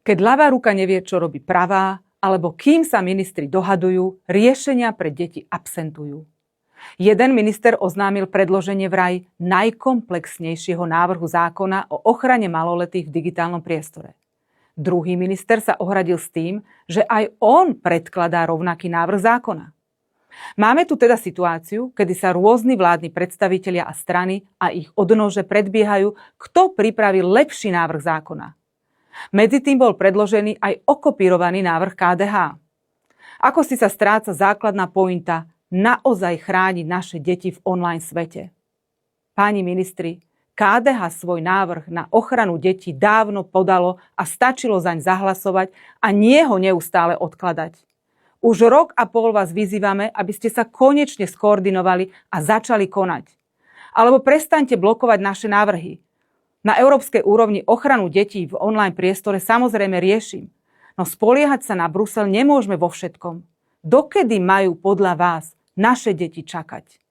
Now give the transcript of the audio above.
Keď ľavá ruka nevie, čo robí pravá, alebo kým sa ministri dohadujú, riešenia pre deti absentujú. Jeden minister oznámil predloženie vraj najkomplexnejšieho návrhu zákona o ochrane maloletých v digitálnom priestore. Druhý minister sa ohradil s tým, že aj on predkladá rovnaký návrh zákona. Máme tu teda situáciu, kedy sa rôzni vládni predstavitelia a strany a ich odnože predbiehajú, kto pripraví lepší návrh zákona. Medzi tým bol predložený aj okopírovaný návrh KDH. Ako si sa stráca základná pointa naozaj chrániť naše deti v online svete? Páni ministri, KDH svoj návrh na ochranu detí dávno podalo a stačilo zaň zahlasovať a nie ho neustále odkladať. Už rok a pol vás vyzývame, aby ste sa konečne skoordinovali a začali konať. Alebo prestaňte blokovať naše návrhy. Na európskej úrovni ochranu detí v online priestore samozrejme riešim, no spoliehať sa na Brusel nemôžeme vo všetkom. Dokedy majú podľa vás naše deti čakať?